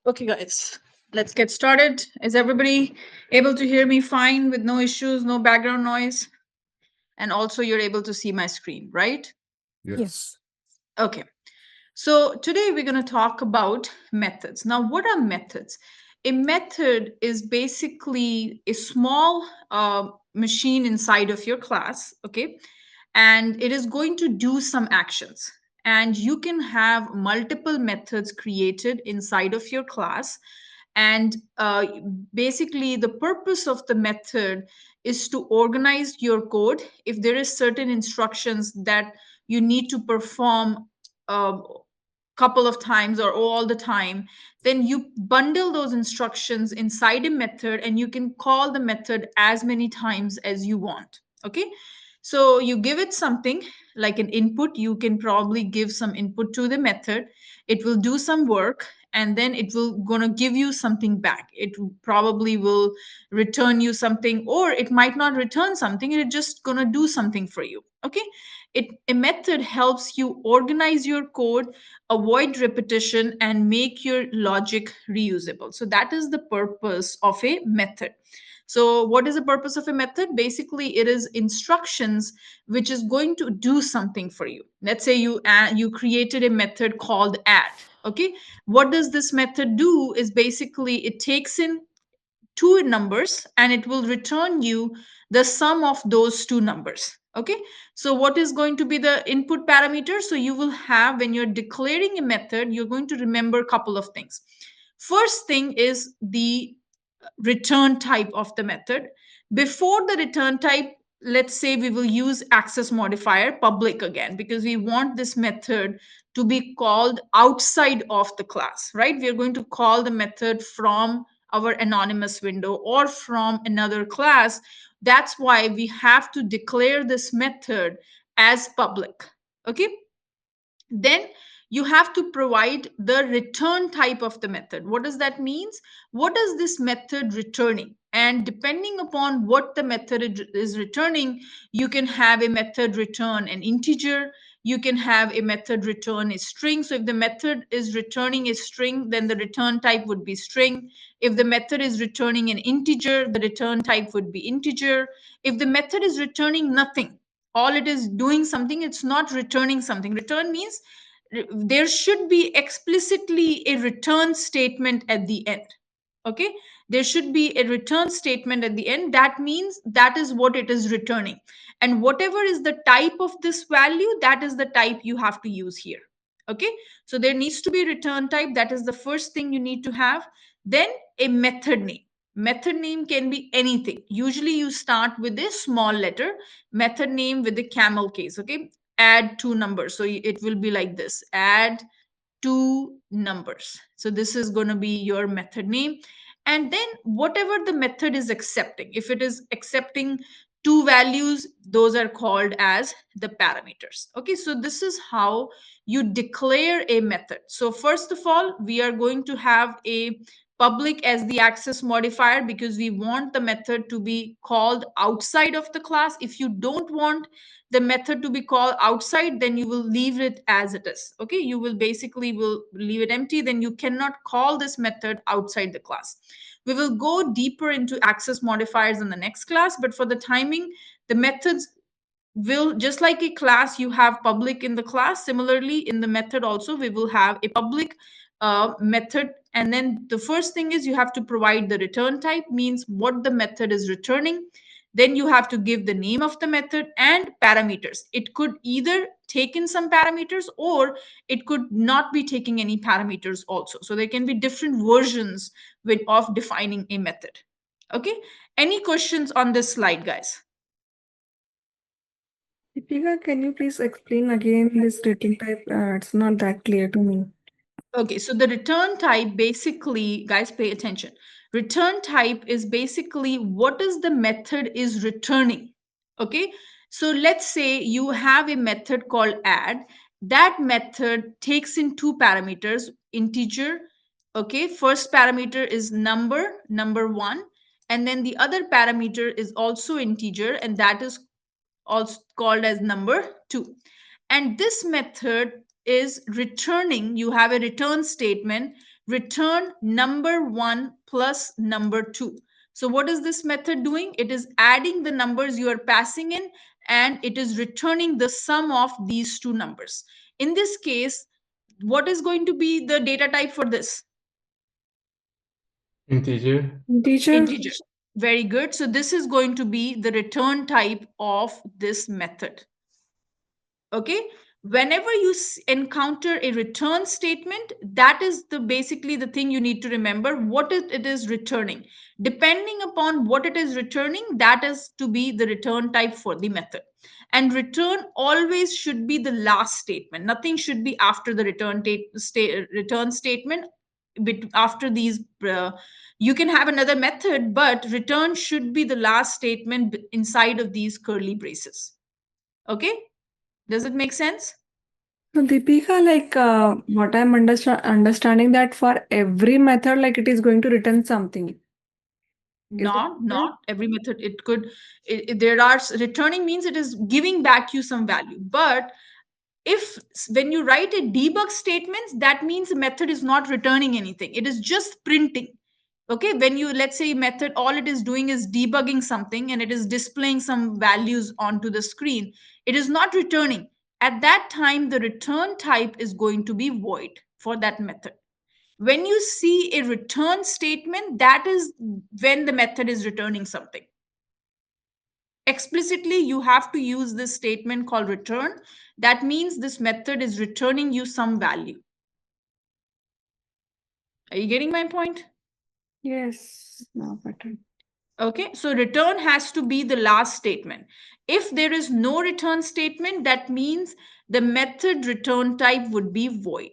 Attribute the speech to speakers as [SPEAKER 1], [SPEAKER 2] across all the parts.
[SPEAKER 1] Okay, guys, let's get started. Is everybody able to hear me fine with no issues, no background noise? And also, you're able to see my screen, right?
[SPEAKER 2] Yes.
[SPEAKER 1] Okay. So, today we're going to talk about methods. Now, what are methods? A method is basically a small machine inside of your class, okay? And it is going to do some actions. And you can have multiple methods created inside of your class. And basically, the purpose of the method is to organize your code. If there is certain instructions that you need to perform a couple of times or all the time, then you bundle those instructions inside a method and you can call the method as many times as you want. Okay, so you give it something like an input. You can probably give some input to the method. It will do some work and then it will gonna give you something back. It probably will return you something, or it might not return something. It's just gonna do something for you. Okay, a method helps you organize your code, avoid repetition, and make your logic reusable. So that is the purpose of a method. So what is the purpose of a method? Basically, it is instructions which is going to do something for you. Let's say you created a method called add. Okay, what does this method do is basically it takes in two numbers and it will return you the sum of those two numbers. Okay, so what is going to be the input parameter? So you will have, when you're declaring a method, you're going to remember a couple of things. First thing is the return type of the method. Before the return type, let's say we will use access modifier public again, because we want this method to be called outside of the class, right? We are going to call the method from our anonymous window or from another class. That's why we have to declare this method as public. Okay, then you have to provide the return type of the method. What does that means? What is this method returning? And depending upon what the method is returning, you can have a method return an integer, you can have a method return a string. So if the method is returning a string, then the return type would be string. If the method is returning an integer, the return type would be integer. If the method is returning nothing, all it is doing something, it's not returning something. Return means there should be explicitly a return statement at the end. Okay, there should be a return statement at the end. That means that is what it is returning, and whatever is the type of this value, that is the type you have to use here. Okay, so there needs to be return type. That is the first thing you need to have. Then a method name. Method name can be anything. Usually you start with a small letter. Method name with the camel case. Okay, add two numbers. So it will be like this: add two numbers. So this is going to be your method name. And then whatever the method is accepting, if it is accepting two values, those are called as the parameters. Okay, so this is how you declare a method. So first of all, we are going to have a public as the access modifier because we want the method to be called outside of the class. If you don't want the method to be called outside, then you will leave it as it is. Okay, you will basically will leave it empty. Then you cannot call this method outside the class. We will go deeper into access modifiers in the next class, but for the timing, the methods will, just like a class you have public in the class, similarly in the method also we will have a public method. And then the first thing is you have to provide the return type, means what the method is returning. Then you have to give the name of the method and parameters. It could either take in some parameters or it could not be taking any parameters also. So there can be different versions of defining a method. Okay, any questions on this slide, guys?
[SPEAKER 2] Deepika, can you please explain again this return type? It's not that clear to me.
[SPEAKER 1] Okay, so the return type basically, guys, pay attention. Return type is basically what is the method is returning. Okay, so let's say you have a method called add. That method takes in two parameters, integer. Okay, first parameter is number one, and then the other parameter is also integer, and that is also called as number two. And this method is returning, you have a return statement return number 1 plus number 2. So what is this method doing? It is adding the numbers you are passing in, and it is returning the sum of these two numbers. In this case, what is going to be the data type for this?
[SPEAKER 3] Integer.
[SPEAKER 2] Teacher.
[SPEAKER 1] Integer. Very good. So this is going to be the return type of this method. Okay, whenever you encounter a return statement, that is the basically the thing you need to remember, what it is returning. Depending upon what it is returning, that is to be the return type for the method. And return always should be the last statement. Nothing should be after the return statement. After these, you can have another method, but return should be the last statement inside of these curly braces. Okay, does it make sense?
[SPEAKER 2] So Deepika, like what I'm understanding that for every method, like it is going to return something. Is it correct?
[SPEAKER 1] Not every method. It could, there are, returning means it is giving back you some value. But if when you write a debug statement, that means the method is not returning anything. It is just printing. Okay, when you, let's say method, all it is doing is debugging something and it is displaying some values onto the screen. It is not returning. At that time, the return type is going to be void for that method. When you see a return statement, that is when the method is returning something. Explicitly, you have to use this statement called return. That means this method is returning you some value. Are you getting my point?
[SPEAKER 2] Yes. Now better.
[SPEAKER 1] Okay, so return has to be the last statement. If there is no return statement, that means the method return type would be void.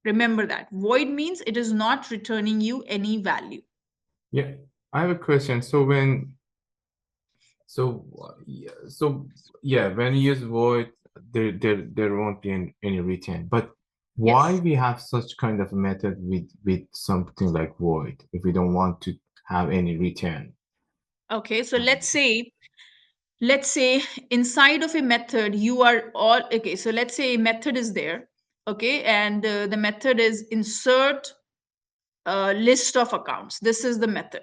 [SPEAKER 1] Remember that. Void means it is not returning you any value.
[SPEAKER 3] Yeah, I have a question. So when, when you use void, there won't be any return. But why
[SPEAKER 1] Yes.
[SPEAKER 3] we have such kind of method with something like void if we don't want to have any return?
[SPEAKER 1] Okay, so let's say inside of a method you are all okay. So let's say a method is there, okay, and the method is insert list of accounts. This is the method,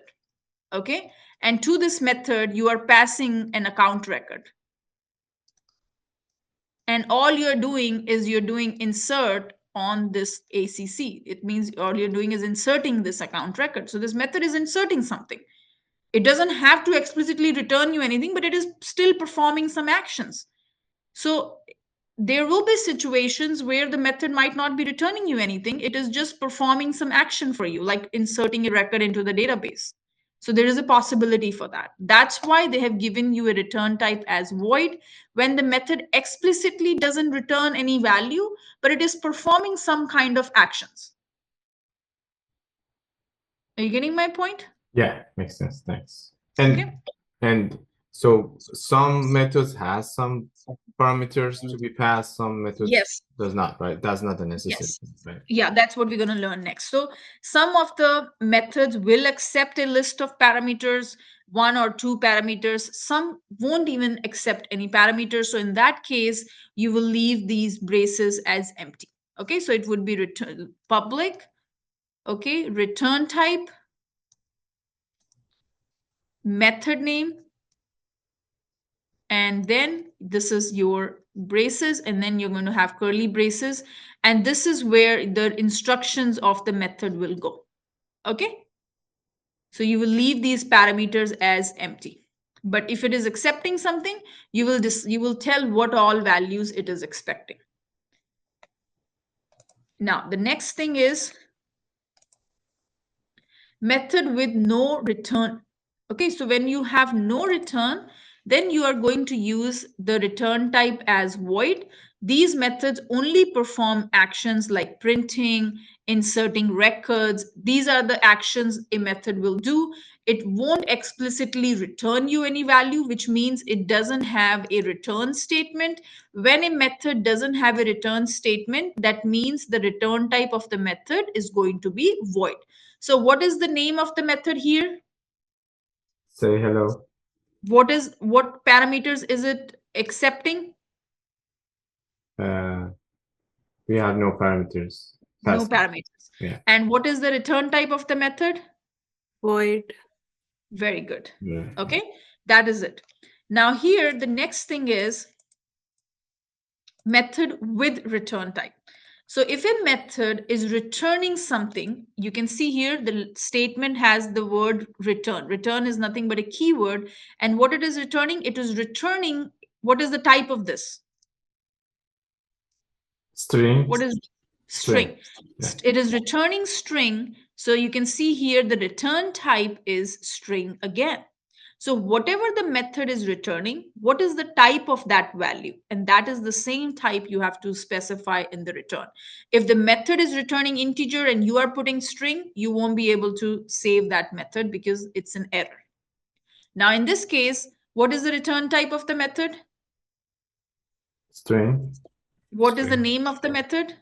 [SPEAKER 1] okay, and to this method you are passing an account record, and all you're doing is you're doing insert on this ACC. It means all you're doing is inserting this account record. So this method is inserting something. It doesn't have to explicitly return you anything, but it is still performing some actions. So there will be situations where the method might not be returning you anything. It is just performing some action for you, like inserting a record into the database. So there is a possibility for that. That's why they have given you a return type as void when the method explicitly doesn't return any value, but it is performing some kind of actions. Are you getting my point?
[SPEAKER 3] Yeah, makes sense. Thanks.
[SPEAKER 1] Okay.
[SPEAKER 3] And so some methods has some parameters to be passed, some methods
[SPEAKER 1] Yes.
[SPEAKER 3] does not, right? That's not a necessary
[SPEAKER 1] Yes.
[SPEAKER 3] thing, right?
[SPEAKER 1] Yeah, that's what we're going to learn next. So some of the methods will accept a list of parameters, one or two parameters. Some won't even accept any parameters. So in that case, you will leave these braces as empty. Okay, so it would be return public, okay, return type, method name, and then this is your braces, and then you're going to have curly braces, and this is where the instructions of the method will go. Okay, so you will leave these parameters as empty, but if it is accepting something, you will tell what all values it is expecting. Now the next thing is method with no return. Okay, so when you have no return, then you are going to use the return type as void. These methods only perform actions like printing, inserting records. These are the actions a method will do. It won't explicitly return you any value, which means it doesn't have a return statement. When a method doesn't have a return statement, that means the return type of the method is going to be void. So what is the name of the method here?
[SPEAKER 3] Say hello.
[SPEAKER 1] What parameters is it accepting?
[SPEAKER 3] We have no parameters.
[SPEAKER 1] No
[SPEAKER 3] Pass.
[SPEAKER 1] parameters.
[SPEAKER 3] Yeah.
[SPEAKER 1] And what is the return type of the method?
[SPEAKER 2] Void.
[SPEAKER 1] Very good.
[SPEAKER 3] Yeah.
[SPEAKER 1] Okay, that is it. Now here, the next thing is method with return type. So if a method is returning something, you can see here the statement has the word return. Return is nothing but a keyword. And what it is returning? It is returning, what is the type of this?
[SPEAKER 3] String.
[SPEAKER 1] What is
[SPEAKER 3] String.
[SPEAKER 1] string?
[SPEAKER 3] Yeah.
[SPEAKER 1] It is returning string. So you can see here the return type is string again. So whatever the method is returning, what is the type of that value? And that is the same type you have to specify in the return. If the method is returning integer and you are putting string, you won't be able to save that method because it's an error. Now in this case, what is the return type of the method?
[SPEAKER 3] String.
[SPEAKER 1] What is the name of the method?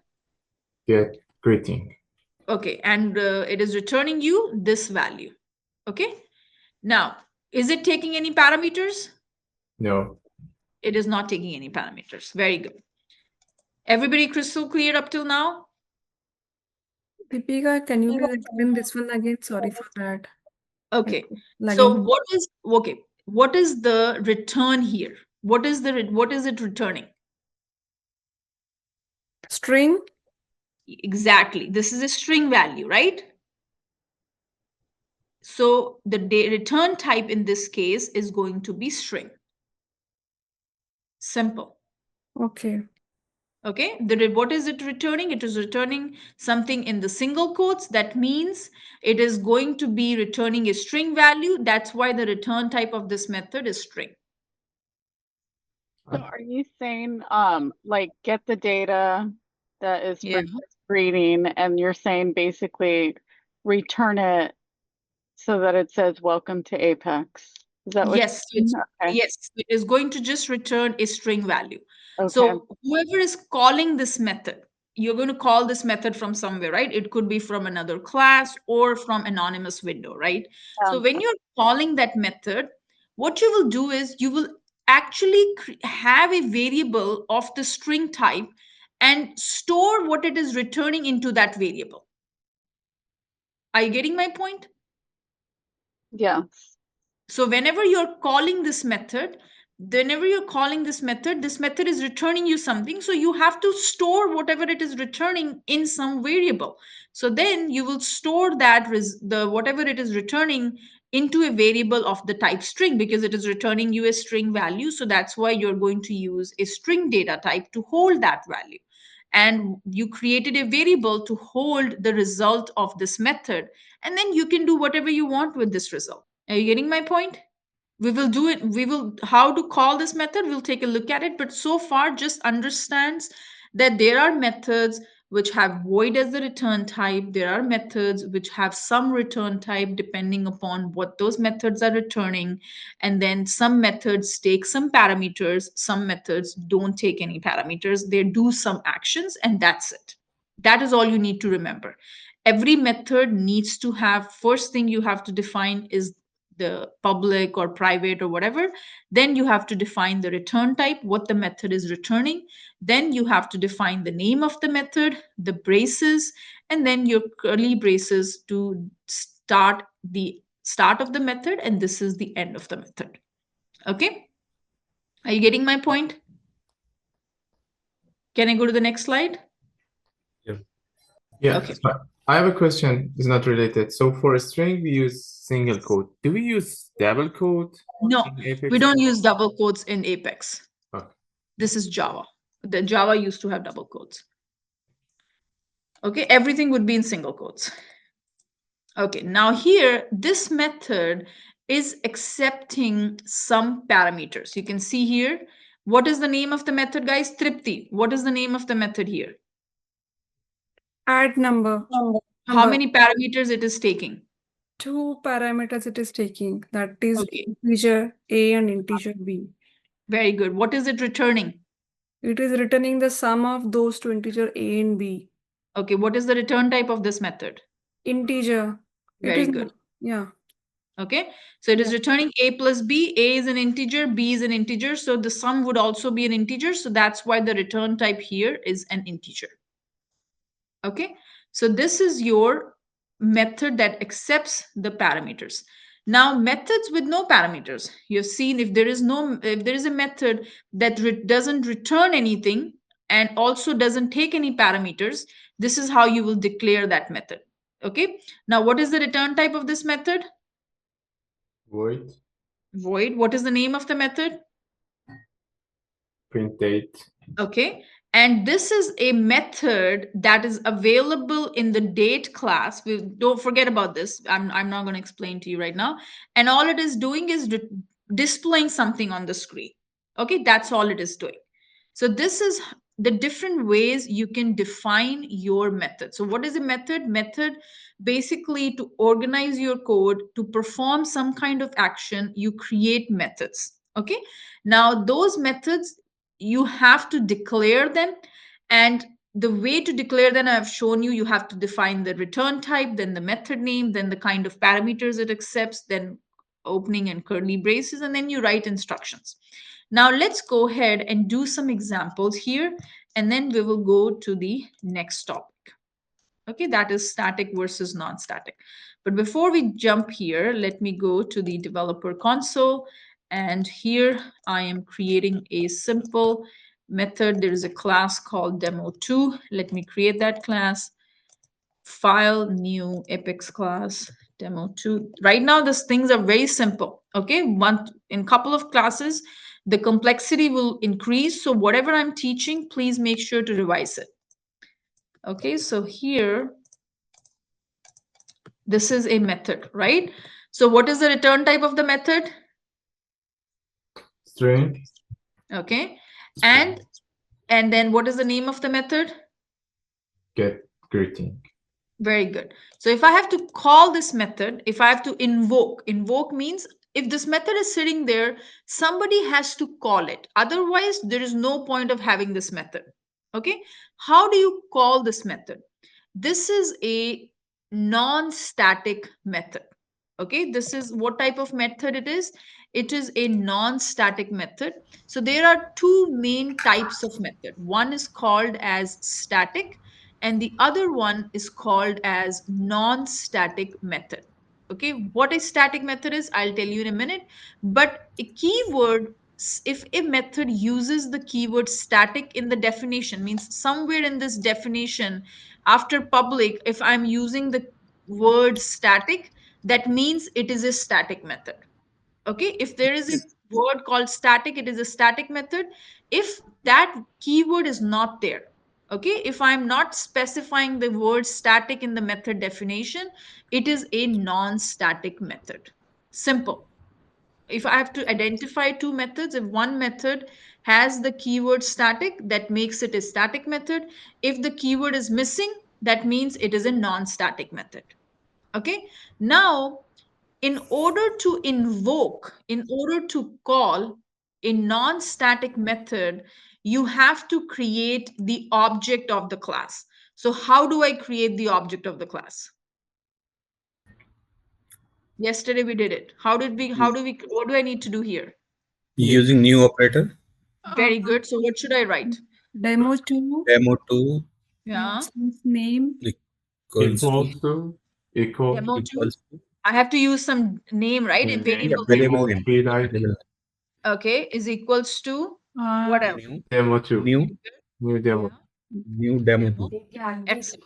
[SPEAKER 3] Get greeting.
[SPEAKER 1] Okay, and it is returning you this value. Okay, now is it taking any parameters?
[SPEAKER 3] No.
[SPEAKER 1] It is not taking any parameters. Very good. Everybody crystal clear up till now?
[SPEAKER 2] Deepika, can you please explain this one again? Sorry for that.
[SPEAKER 1] Okay, so
[SPEAKER 2] Lagging.
[SPEAKER 1] what is the return here? What is it returning?
[SPEAKER 2] String.
[SPEAKER 1] Exactly, this is a string value, right? So the return type in this case is going to be string. Simple.
[SPEAKER 2] Okay.
[SPEAKER 1] Okay, what is it returning? It is returning something in the single quotes. That means it is going to be returning a string value. That's why the return type of this method is string.
[SPEAKER 4] So are you saying like get the data that is for
[SPEAKER 1] Yeah.
[SPEAKER 4] this greeting, and you're saying basically return it so that it says welcome to Apex? Is that what
[SPEAKER 1] Yes,
[SPEAKER 4] you're saying? Okay.
[SPEAKER 1] yes, it is going to just return a string value.
[SPEAKER 4] Okay.
[SPEAKER 1] So whoever is calling this method, you're going to call this method from somewhere, right? It could be from another class or from anonymous window, right? So when you're calling that method, what you will do is you will actually have a variable of the string type and store what it is returning into that variable. Are you getting my point?
[SPEAKER 4] Yes.
[SPEAKER 1] So whenever you're calling this method, this method is returning you something. So you have to store whatever it is returning in some variable. So then you will store that whatever it is returning into a variable of the type string because it is returning you a string value. So that's why you're going to use a string data type to hold that value. And you created a variable to hold the result of this method. And then you can do whatever you want with this result. Are you getting my point? We will do it. How to call this method, we'll take a look at it. But so far, just understands that there are methods which have void as the return type. There are methods which have some return type depending upon what those methods are returning. And then some methods take some parameters. Some methods don't take any parameters. They do some actions and that's it. That is all you need to remember. Every method needs to have, first thing you have to define is the public or private or whatever. Then you have to define the return type, what the method is returning. Then you have to define the name of the method, the braces, and then your curly braces to start the start of the method, and this is the end of the method. Okay, are you getting my point? Can I go to the next slide?
[SPEAKER 3] Yeah.
[SPEAKER 1] Okay.
[SPEAKER 3] So I have a question. It's not related. So for a string, we use single quote. Do we use double quote
[SPEAKER 1] No,
[SPEAKER 3] in Apex?
[SPEAKER 1] we don't use double quotes in Apex.
[SPEAKER 3] Okay.
[SPEAKER 1] This is Java. The Java used to have double quotes. Okay, everything would be in single quotes. Okay, now here, this method is accepting some parameters. You can see here, what is the name of the method, guys? Tripti. What is the name of the method here?
[SPEAKER 2] Add number.
[SPEAKER 1] How many parameters it is taking?
[SPEAKER 2] 2 parameters it is taking. That is
[SPEAKER 1] Okay.
[SPEAKER 2] integer A and integer B.
[SPEAKER 1] Very good. What is it returning?
[SPEAKER 2] It is returning the sum of those two integer A and B.
[SPEAKER 1] Okay, what is the return type of this method?
[SPEAKER 2] Integer.
[SPEAKER 1] Very
[SPEAKER 2] it is
[SPEAKER 1] good.
[SPEAKER 2] Yeah.
[SPEAKER 1] Okay, so it is returning A plus B. A is an integer, B is an integer. So the sum would also be an integer. So that's why the return type here is an integer. Okay, so this is your method that accepts the parameters. Now methods with no parameters, you've seen if there is a method that doesn't return anything and also doesn't take any parameters, this is how you will declare that method. Okay, now what is the return type of this method?
[SPEAKER 3] Void,
[SPEAKER 1] Void. What is the name of the method?
[SPEAKER 3] print date.
[SPEAKER 1] Okay, and this is a method that is available in the date class. We don't forget about this. I'm not going to explain to you right now. And all it is doing is displaying something on the screen. Okay, that's all it is doing. So this is the different ways you can define your method. So what is a method? Method basically to organize your code, to perform some kind of action, you create methods. Okay, now those methods you have to declare them, and the way to declare them I've shown you. You have to define the return type, then the method name, then the kind of parameters it accepts, then opening and curly braces, and then you write instructions. Now let's go ahead and do some examples here, and then we will go to the next topic. Okay, that is static versus non-static. But before we jump here, let me go to the developer console. And here I am creating a simple method. There is a class called demo2. Let me create that class. File, new Apex class, demo2. Right now, these things are very simple. Okay, in couple of classes, the complexity will increase. So whatever I'm teaching, please make sure to revise it. Okay, so here, this is a method, right? So what is the return type of the method?
[SPEAKER 3] String.
[SPEAKER 1] Okay, and then what is the name of the method?
[SPEAKER 3] Get greeting.
[SPEAKER 1] Very good. So if I have to call this method, if I have to invoke means if this method is sitting there, somebody has to call it. Otherwise, there is no point of having this method. Okay, how do you call this method? This is a non-static method. Okay, this is what type of method it is. It is a non-static method. So there are two main types of method. One is called as static, and the other one is called as non-static method. Okay, what a static method is, I'll tell you in a minute. But a keyword, if a method uses the keyword static in the definition, means somewhere in this definition after public, if I'm using the word static, that means it is a static method. Okay, if there is a word called static, it is a static method. If that keyword is not there, okay, if I'm not specifying the word static in the method definition, it is a non-static method. Simple. If I have to identify two methods, if one method has the keyword static, that makes it a static method. If the keyword is missing, that means it is a non-static method. Okay, now in order to invoke, in order to call a non-static method, you have to create the object of the class. So how do I create the object of the class? Yesterday we did it. How do we, what do I need to do here?
[SPEAKER 5] Using new operator,
[SPEAKER 1] Very good. So what should I write?
[SPEAKER 2] Demo2
[SPEAKER 5] demo2
[SPEAKER 1] Yeah.
[SPEAKER 2] name
[SPEAKER 5] equals
[SPEAKER 3] Equals to. Equal.
[SPEAKER 1] Demo2.
[SPEAKER 5] equals to
[SPEAKER 1] I have to use some name, right? A
[SPEAKER 3] Name.
[SPEAKER 1] variable.
[SPEAKER 5] variable name.
[SPEAKER 3] Be like
[SPEAKER 5] Variable
[SPEAKER 1] Okay, is equals to what else?
[SPEAKER 5] new
[SPEAKER 3] demo2.
[SPEAKER 5] new
[SPEAKER 3] New demo.
[SPEAKER 5] new demo2.
[SPEAKER 1] Excellent.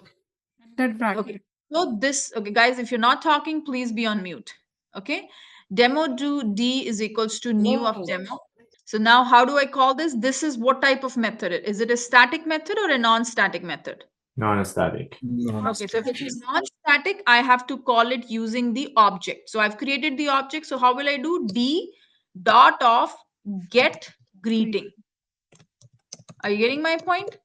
[SPEAKER 2] that bracket.
[SPEAKER 1] Okay. So this, okay, guys, if you're not talking, please be on mute. Okay. Demo do D is equals to new of demo. So now how do I call this? This is what type of method? Is it a static method or a non-static method?
[SPEAKER 3] Non-static.
[SPEAKER 1] Okay, so if it is non-static, I have to call it using the object. So I've created the object. So how will I do? D dot of get greeting. Are you getting my point?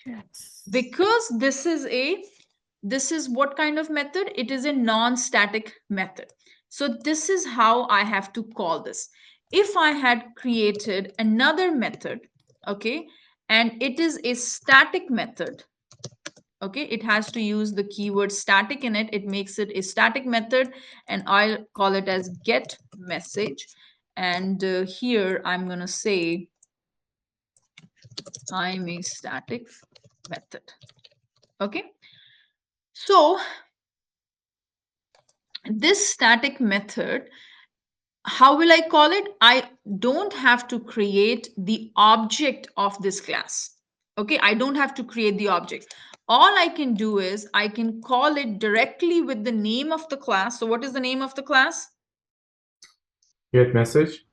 [SPEAKER 2] Yes.
[SPEAKER 1] Because this is what kind of method? It is a non-static method. So this is how I have to call this. If I had created another method, okay, and it is a static method, okay, it has to use the keyword static in it, it makes it a static method, and I'll call it as get message. And here I'm going to say I'm a static method. Okay, So this static method, how will I call it? I don't have to create the object of this class. Okay, I don't have to create the object. All I can do is I can call it directly with the name of the class. So what is the name of the class?
[SPEAKER 3] Get message.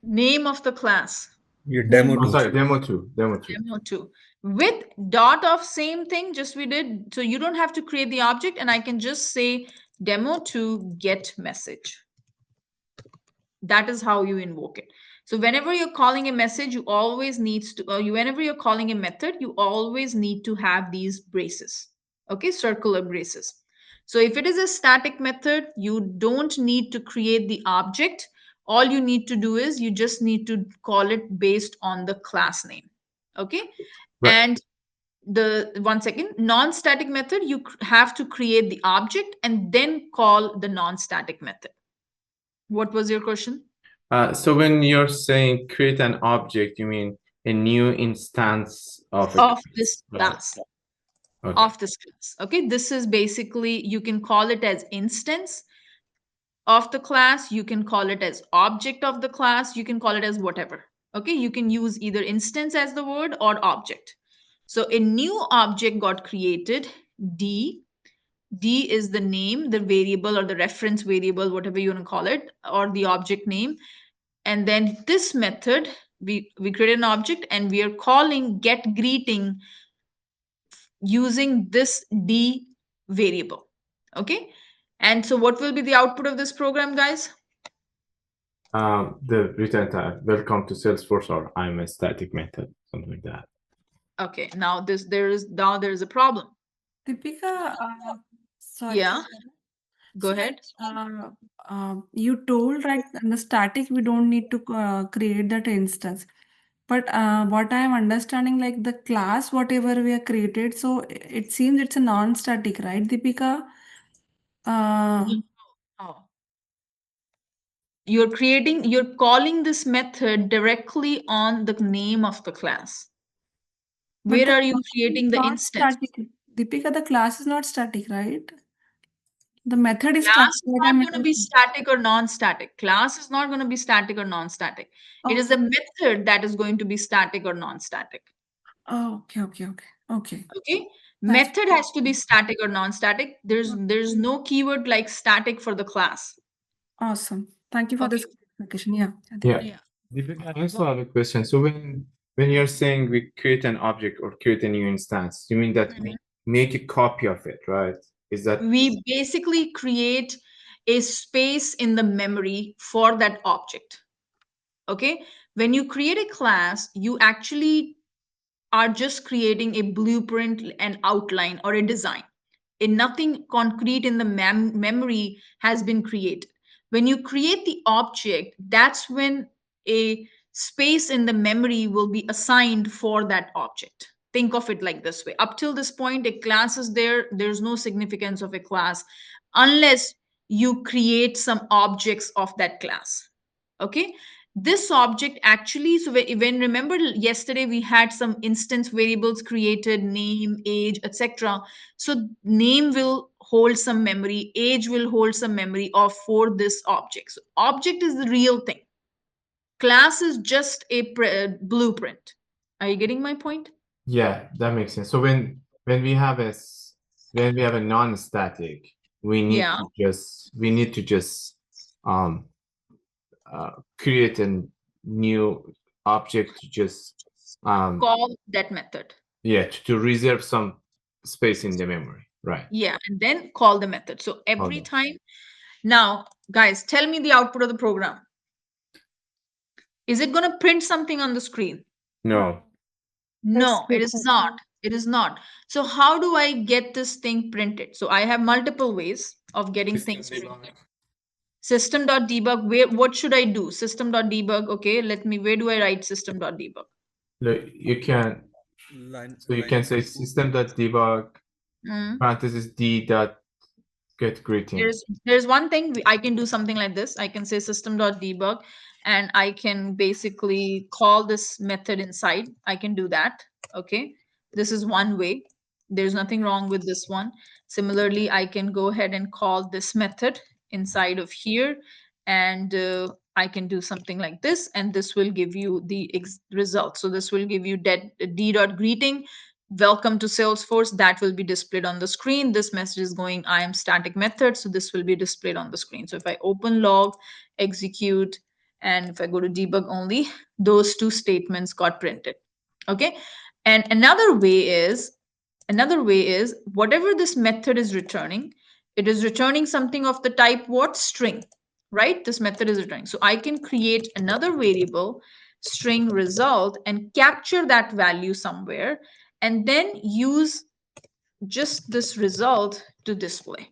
[SPEAKER 1] Name of the class.
[SPEAKER 5] Your demo
[SPEAKER 3] Oh,
[SPEAKER 5] two.
[SPEAKER 3] sorry, demo2.
[SPEAKER 1] Demo2 with dot of same thing just we did. So you don't have to create the object, and I can just say demo2 get message. That is how you invoke it. So whenever you're calling a message, you always needs to, whenever you're calling a method, you always need to have these braces. Okay, circular braces. So if it is a static method, you don't need to create the object. All you need to do is you just need to call it based on the class name. Okay.
[SPEAKER 3] Right.
[SPEAKER 1] And the one second non-static method, you have to create the object and then call the non-static method. What was your question?
[SPEAKER 3] So when you're saying create an object, you mean a new instance of a
[SPEAKER 1] Of
[SPEAKER 3] class,
[SPEAKER 1] this
[SPEAKER 3] right?
[SPEAKER 1] class.
[SPEAKER 3] Okay.
[SPEAKER 1] Of this class. Okay, this is basically, you can call it as instance of the class, you can call it as object of the class, you can call it as whatever. Okay, you can use either instance as the word or object. So a new object got created, D. D is the name, the variable or the reference variable, whatever you want to call it, or the object name. And then this method, we created an object and we are calling get greeting using this D variable. Okay. And so what will be the output of this program, guys?
[SPEAKER 3] The return type, welcome to Salesforce, or I'm a static method, something like that.
[SPEAKER 1] Okay. Now there is a problem.
[SPEAKER 2] Deepika, sorry.
[SPEAKER 1] Yeah. Go ahead.
[SPEAKER 2] You told right in the static we don't need to create that instance. But what I am understanding, like the class, whatever we are created, so it seems it's a non-static, right, Deepika?
[SPEAKER 1] Oh. You're calling this method directly on the name of the class.
[SPEAKER 2] But
[SPEAKER 1] Where
[SPEAKER 2] the
[SPEAKER 1] are you
[SPEAKER 2] class is
[SPEAKER 1] creating the
[SPEAKER 2] not
[SPEAKER 1] instance?
[SPEAKER 2] static. Deepika, the class is not static, right? The method is
[SPEAKER 1] Class
[SPEAKER 2] static.
[SPEAKER 1] is
[SPEAKER 2] What
[SPEAKER 1] not
[SPEAKER 2] I'm
[SPEAKER 1] going to be static or non-static. Class is not going to be static or non-static. It is
[SPEAKER 2] okay.
[SPEAKER 1] the method that is going to be static or non-static.
[SPEAKER 2] Oh, okay.
[SPEAKER 1] Okay.
[SPEAKER 2] That's
[SPEAKER 1] Method has to be static or non-static. There's no keyword like static for the class.
[SPEAKER 2] awesome. Thank you for
[SPEAKER 1] Okay.
[SPEAKER 2] this clarification. Yeah.
[SPEAKER 3] Yeah. Deepika, I also have a question. So when you're saying we create an object or create a new instance, you mean that we make a copy of it, right? Is that
[SPEAKER 1] We basically create a space in the memory for that object. Okay. When you create a class, you actually are just creating a blueprint, an outline, or a design. And nothing concrete in the memory has been created. When you create the object, that's when a space in the memory will be assigned for that object. Think of it like this way. Up till this point, a class is there. There's no significance of a class unless you create some objects of that class. Okay. This object actually, so when remember yesterday we had some instance variables created, name, age, etc. So name will hold some memory, age will hold some memory of for this object. So object is the real thing. Class is just a blueprint. Are you getting my point?
[SPEAKER 3] Yeah, that makes sense. So when we have a non-static, we need to just create a new object to just
[SPEAKER 1] Call that method.
[SPEAKER 3] yeah, to reserve some space in the memory, right?
[SPEAKER 1] Yeah, and then call the method. So every
[SPEAKER 3] Okay.
[SPEAKER 1] time. Now, guys, tell me the output of the program. Is it going to print something on the screen?
[SPEAKER 3] No.
[SPEAKER 1] No, it is not. It is not. So how do I get this thing printed? So I have multiple ways of getting things printed. System.debug, what should I do? System.debug, okay, where do I write system.debug?
[SPEAKER 3] Look, you can say system.debug parenthesis d dot get greeting.
[SPEAKER 1] There's one thing I can do something like this. I can say system.debug and I can basically call this method inside. I can do that. Okay. This is one way. There's nothing wrong with this one. Similarly, I can go ahead and call this method inside of here, and I can do something like this, and this will give you the result. So this will give you d.greeting, welcome to Salesforce. That will be displayed on the screen. This message is going, I am static method, so this will be displayed on the screen. So if I open log, execute, and if I go to debug only, those two statements got printed. Okay. And another way is whatever this method is returning, it is returning something of the type what? String, right? This method is returning. So I can create another variable, string result, and capture that value somewhere, and then use just this result to display.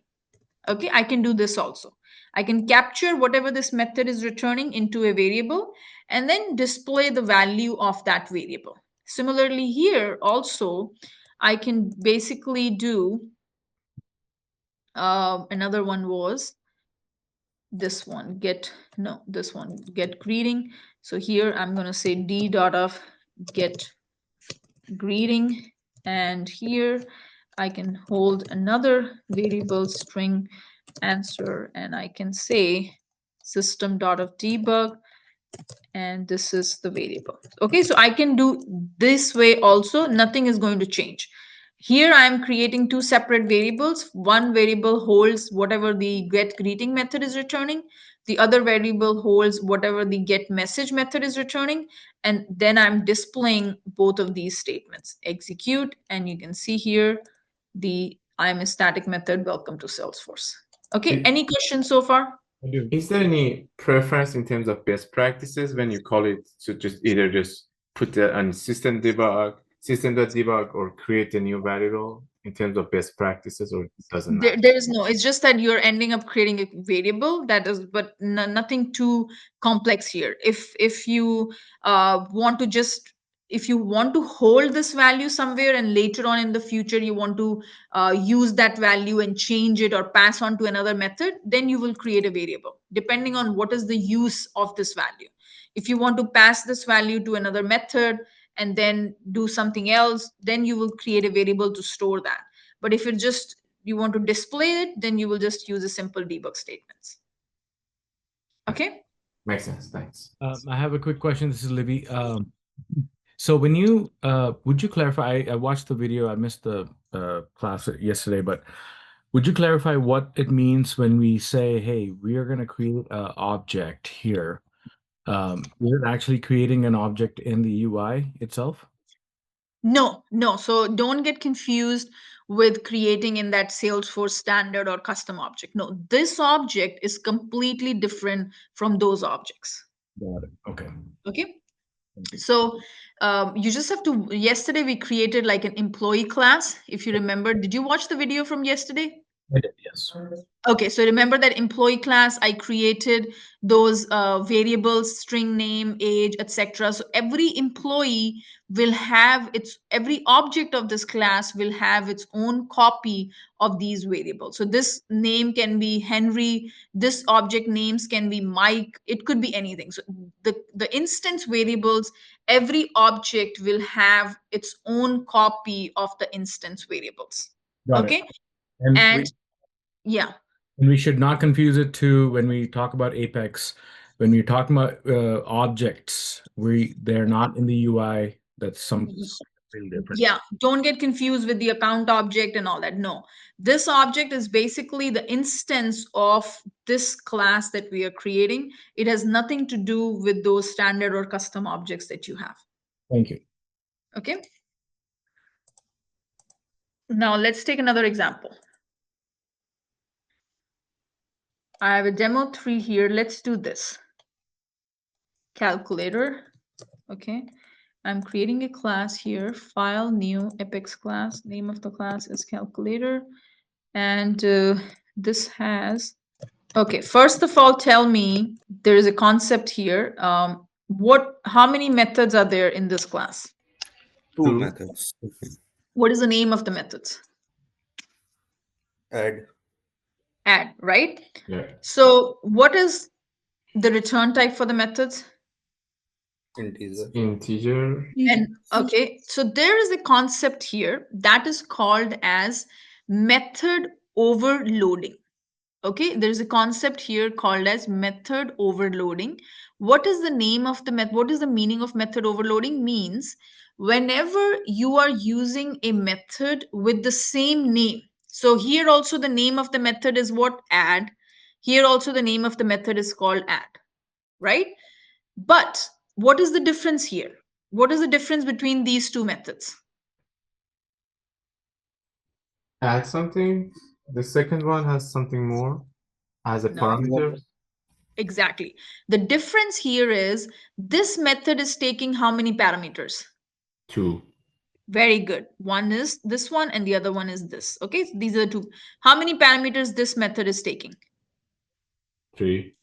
[SPEAKER 1] Okay, I can do this also. I can capture whatever this method is returning into a variable and then display the value of that variable. Similarly here also, I can basically do another one was this one, get greeting. So here I'm going to say d dot of get greeting, and here I can hold another variable string answer, and I can say system dot of debug, and this is the variable. Okay, so I can do this way also. Nothing is going to change. Here I am creating two separate variables. One variable holds whatever the get greeting method is returning. The other variable holds whatever the get message method is returning. And then I'm displaying both of these statements. Execute, and you can see here the I'm a static method, welcome to Salesforce. Okay, any questions so far?
[SPEAKER 3] Is there any preference in terms of best practices when you call it to just either just put it on system.debug or create a new variable in terms of best practices, or it doesn't matter?
[SPEAKER 1] There is no, it's just that you're ending up creating a variable that is, but nothing too complex here. If you want to just, if you want to hold this value somewhere and later on in the future you want to use that value and change it or pass on to another method, then you will create a variable depending on what is the use of this value. If you want to pass this value to another method and then do something else, then you will create a variable to store that. But if you want to display it, then you will just use a simple debug statements. Okay.
[SPEAKER 3] Makes sense. Thanks.
[SPEAKER 6] I have a quick question. This is Libby. So when you would you clarify? I watched the video. I missed the class yesterday, but would you clarify what it means when we say, "Hey, we are going to create an object here"? Is it actually creating an object in the UI itself?
[SPEAKER 1] No. So don't get confused with creating in that Salesforce standard or custom object. No, this object is completely different from those objects.
[SPEAKER 6] Got it. Okay.
[SPEAKER 1] Okay.
[SPEAKER 6] Thank you.
[SPEAKER 1] So you just have to, yesterday we created like an employee class. If you remember, did you watch the video from yesterday?
[SPEAKER 6] I did, yes.
[SPEAKER 1] Okay, so remember that employee class, I created those variables, string name, age, etc. So every employee will have every object of this class will have its own copy of these variables. So this name can be Henry, this object names can be Mike, it could be anything. So the instance variables, every object will have its own copy of the instance variables.
[SPEAKER 6] Got
[SPEAKER 1] Okay,
[SPEAKER 6] it. And
[SPEAKER 1] and yeah.
[SPEAKER 6] and we should not confuse it to when we talk about Apex. When we're talking about objects, they're not in the UI. That's something different.
[SPEAKER 1] Yeah, don't get confused with the account object and all that. No, this object is basically the instance of this class that we are creating. It has nothing to do with those standard or custom objects that you have.
[SPEAKER 6] Thank you.
[SPEAKER 1] Okay. Now let's take another example. I have a demo 3 here. Let's do this. Calculator. Okay. I'm creating a class here, file, new, Apex class. Name of the class is calculator. And this has, okay, first of all, tell me, there is a concept here. How many methods are there in this class?
[SPEAKER 5] Two methods.
[SPEAKER 1] What is the name of the methods?
[SPEAKER 5] Add.
[SPEAKER 1] Add, right?
[SPEAKER 3] Yeah.
[SPEAKER 1] So what is the return type for the methods?
[SPEAKER 5] Integer.
[SPEAKER 3] Integer.
[SPEAKER 1] And okay, so there is a concept here that is called as method overloading. Okay, there's a concept here called as method overloading. What is the name of the method? What is the meaning of method overloading? Means whenever you are using a method with the same name. So here also the name of the method is what? Add. Here also the name of the method is called add, right? But what is the difference here? What is the difference between these two methods?
[SPEAKER 3] Add something. The second one has something more as a
[SPEAKER 1] No.
[SPEAKER 3] parameter.
[SPEAKER 1] Exactly. The difference here is this method is taking how many parameters?
[SPEAKER 3] 2.
[SPEAKER 1] Very good. One is this one and the other one is this. Okay, so these are the two. How many parameters this method is taking?
[SPEAKER 3] 3.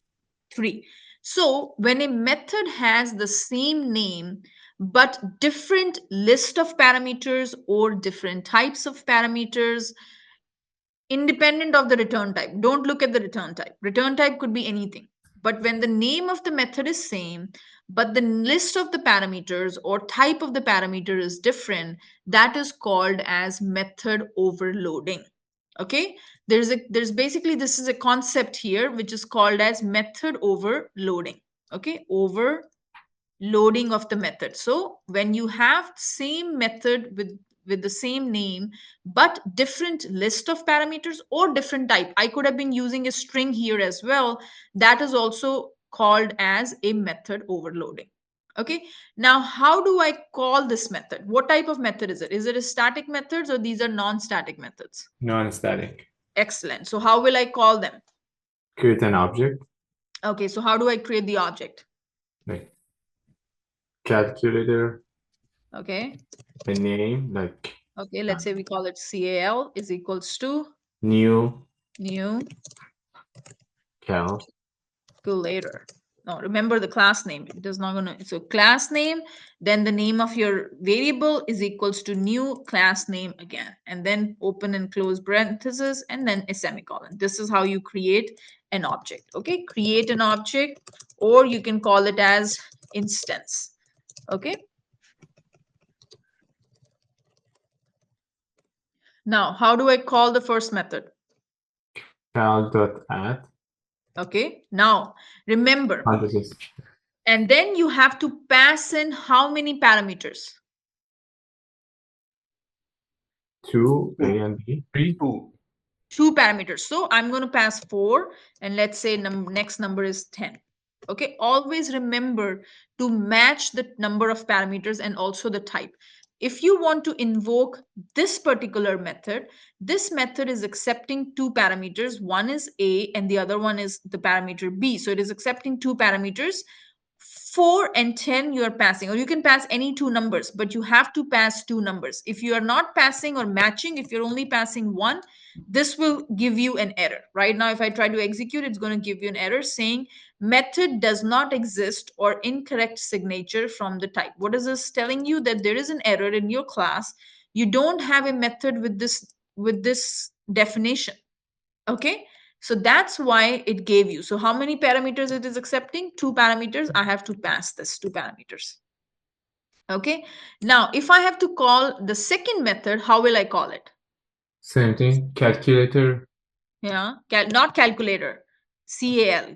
[SPEAKER 1] 3. So when a method has the same name but different list of parameters or different types of parameters, independent of the return type, don't look at the return type. Return type could be anything. But when the name of the method is same, but the list of the parameters or type of the parameter is different, that is called as method overloading. Okay, there's basically, this is a concept here which is called as method overloading. Okay, overloading of the method. So when you have same method with the same name but different list of parameters or different type, I could have been using a string here as well, that is also called as a method overloading. Okay, now how do I call this method? What type of method is it? Is it a static methods or these are non-static methods?
[SPEAKER 3] Non-static.
[SPEAKER 1] Excellent. So how will I call them?
[SPEAKER 3] Create an object
[SPEAKER 1] Okay, so how do I create the object?
[SPEAKER 3] like calculator,
[SPEAKER 1] Okay,
[SPEAKER 3] a name like
[SPEAKER 1] okay, let's say we call it cal is equals to
[SPEAKER 3] new
[SPEAKER 1] new
[SPEAKER 3] cal.
[SPEAKER 1] calculator. No, remember the class name. It is not gonna. So class name, then the name of your variable is equals to new class name again, and then open and close parentheses, and then a semicolon. This is how you create an object. Okay, create an object, or you can call it as instance. Okay. Now, how do I call the first method?
[SPEAKER 3] Cal.add.
[SPEAKER 1] Okay. Now, remember,
[SPEAKER 3] Parentheses.
[SPEAKER 1] and then you have to pass in how many parameters?
[SPEAKER 3] 2 A and B.
[SPEAKER 6] 3.
[SPEAKER 5] 2.
[SPEAKER 1] 2 parameters. So I'm going to pass 4, and let's say next number is 10. Okay, always remember to match the number of parameters and also the type. If you want to invoke this particular method, this method is accepting 2 parameters. One is A and the other one is the parameter B. So it is accepting 2 parameters. 4 and 10 you are passing, or you can pass any 2 numbers, but you have to pass 2 numbers. If you are not passing or matching, if you're only passing 1, this will give you an error. Right now, if I try to execute, it's going to give you an error saying method does not exist or incorrect signature from the type. What is this telling you? That there is an error in your class. You don't have a method with this definition. Okay, so that's why it gave you. So how many parameters it is accepting? 2 parameters. I have to pass this 2 parameters. Okay, now if I have to call the second method, how will I call it?
[SPEAKER 3] Same thing. Calculator.
[SPEAKER 1] Yeah, not calculator.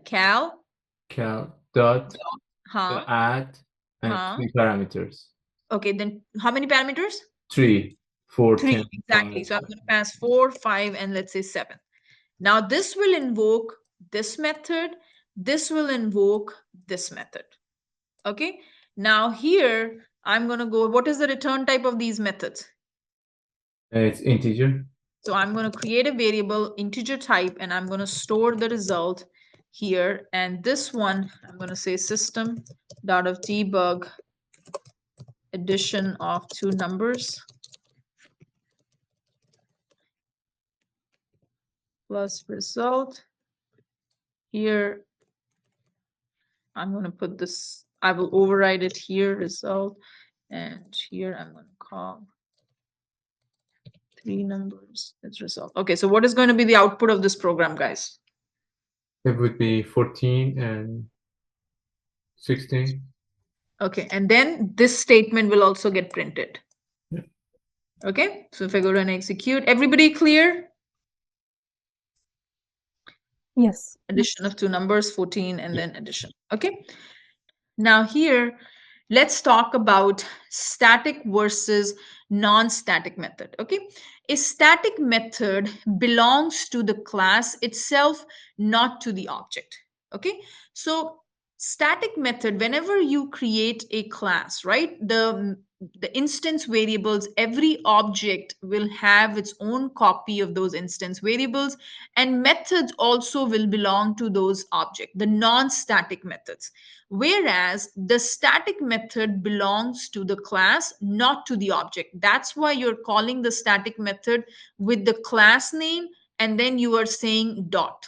[SPEAKER 1] Cal.
[SPEAKER 3] Cal dot
[SPEAKER 1] Huh.
[SPEAKER 3] add and
[SPEAKER 1] Huh.
[SPEAKER 3] 3 parameters.
[SPEAKER 1] Okay, then how many parameters?
[SPEAKER 3] 3, 4,
[SPEAKER 1] 3,
[SPEAKER 3] 10,
[SPEAKER 1] exactly.
[SPEAKER 3] 5.
[SPEAKER 1] So I'm going to pass 4, 5, and let's say 7. Now this will invoke this method. This will invoke this method. Okay, now here I'm going to go, what is the return type of these methods?
[SPEAKER 3] It's integer.
[SPEAKER 1] So I'm going to create a variable integer type, and I'm going to store the result here. And this one, I'm going to say system.debug addition of 2 numbers plus result. Here, I'm going to put this, I will override it here, result. And here I'm going to call 3 numbers as result. Okay, so what is going to be the output of this program, guys?
[SPEAKER 3] It would be 14 and 16.
[SPEAKER 1] Okay, and then this statement will also get printed.
[SPEAKER 3] Yeah.
[SPEAKER 1] Okay, so if I go to and execute, everybody clear?
[SPEAKER 7] Yes.
[SPEAKER 1] Addition of two numbers, 14, and then addition. Okay. Now here, let's talk about static versus non-static method. Okay. A static method belongs to the class itself, not to the object. Okay. So static method, whenever you create a class, right, the instance variables, every object will have its own copy of those instance variables, and methods also will belong to those objects, the non-static methods. Whereas the static method belongs to the class, not to the object. That's why you're calling the static method with the class name, and then you are saying dot.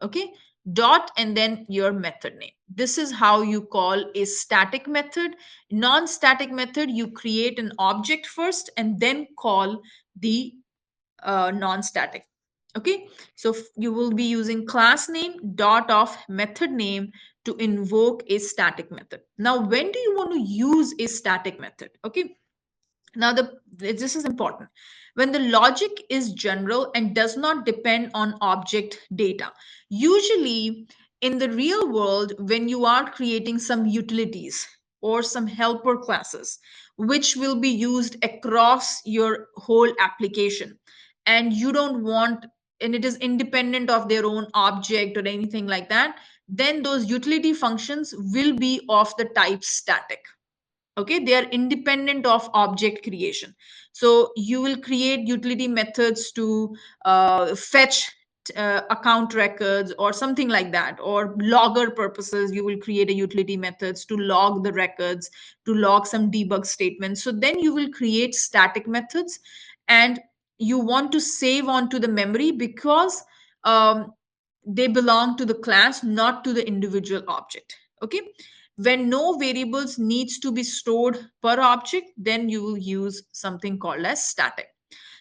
[SPEAKER 1] Okay, dot and then your method name. This is how you call a static method. Non-static method, you create an object first and then call the non-static. Okay, so you will be using class name dot of method name to invoke a static method. Now, when do you want to use a static method? Okay, now this is important. When the logic is general and does not depend on object data. Usually in the real world, when you are creating some utilities or some helper classes, which will be used across your whole application, and you don't want, and it is independent of their own object or anything like that, then those utility functions will be of the type static. Okay, they are independent of object creation. So you will create utility methods to fetch account records or something like that, or logger purposes you will create a utility methods to log the records, to log some debug statements. So then you will create static methods, and you want to save onto the memory because they belong to the class, not to the individual object. Okay, when no variables needs to be stored per object, then you will use something called as static.